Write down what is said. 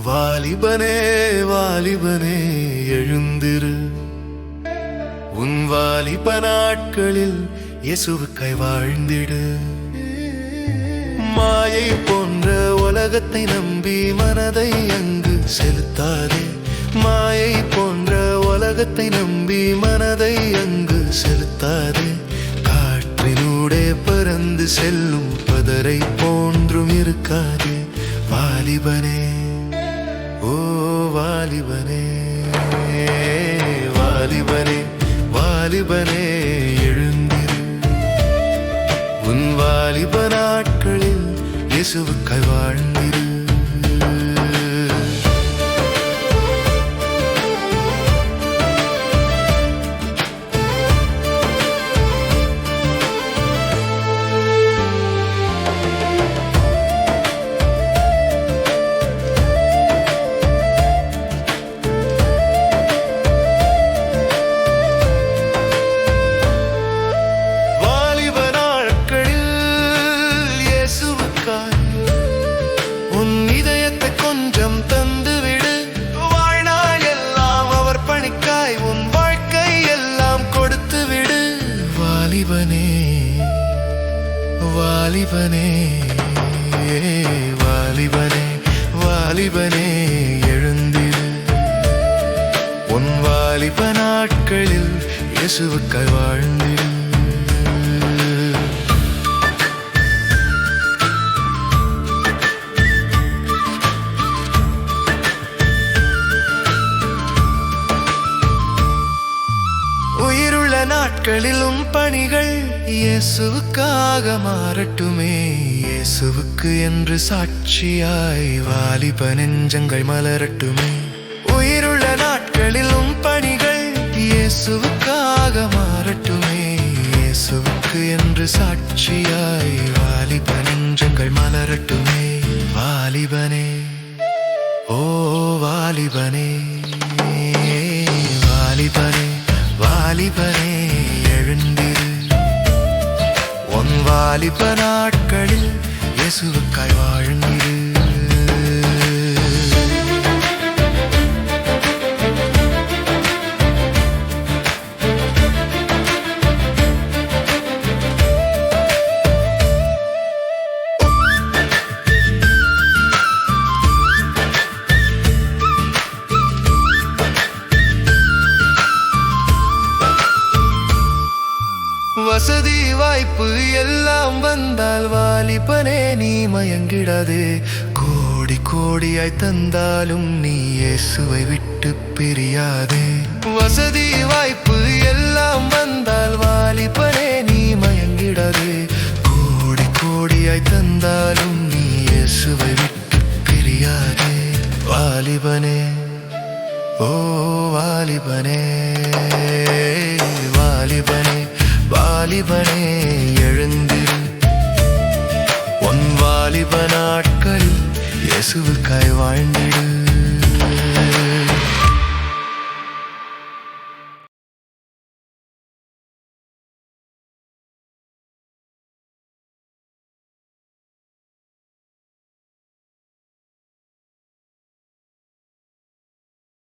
வாலிபனே வாலிபனே எழுந்திரு, உன் வாலிப நாட்களில் இயேசுவுக்காய் வாழ்ந்திடு. மாயை போன்ற உலகத்தை நம்பி மனதை அங்கு செலுத்தாதே. மாயை போன்ற உலகத்தை நம்பி மனதை அங்கு செலுத்தாதே. காற்றினூடே பறந்து செல்லும் பதரை போன்றும் இருக்காதே. வாலிபனே ஓ வாலிபனே, வாலிபனே வாலிபனே எழுந்திரு, உன் வாலிப நாட்களில் இயேசுவுக்காய் வாழ்ந்திரு. உன் இதயத்தை கொஞ்சம் தந்துவிடு. வாழ்நாள் எல்லாம் அவர் பணிக்காய் உன் வாழ்க்கை எல்லாம் கொடுத்துவிடு. வாலிபனே வாலிபனே வாலிபனே வாலிபனே எழுந்திரு, உன் வாலிப நாட்களில் இயேசுவுக்காய் வாழ்ந்திரு. உயிருள்ள நாட்களிலும் பணிகள் இயேசுவுக்காக மாறட்டுமே. இயேசுவுக்கு என்று சாட்சியாய் வாலிப நெஞ்சங்கள் மலரட்டுமே. உயிருள்ள நாட்களிலும் பணிகள் இயேசுவுக்காக மாறட்டுமே. இயேசுவுக்கு என்று சாட்சியாய் வாலிப நெஞ்சங்கள் மலரட்டுமே. வாலிபனே ஓ வாலிபனே, வாலிபனே வாலிபனே எழுந்திரு, உன் வாலிப நாட்களில் இயேசுவுக்காய் வாழ்ந்திரு. வசதி வாய்ப்பு எல்லாம் வந்தால் வாலிபனே நீ மயங்கிடாதே. கோடி கோடியாய் தந்தாலும் நீ இயேசுவை விட்டு பிரியாதே. வசதி வாய்ப்பு எல்லாம் வந்தால் வாலிபனே நீ மயங்கிடாதே. கோடி கோடியாய் தந்தாலும் நீ இயேசுவை விட்டு பிரியாதே. வாலிபனே ஓ வாலிபனே, வாலிபனே வாலிபனே எழுந்திரு, உன் வாலிப நாட்களில் இயேசுவுக்காய் வாழ்ந்திடு.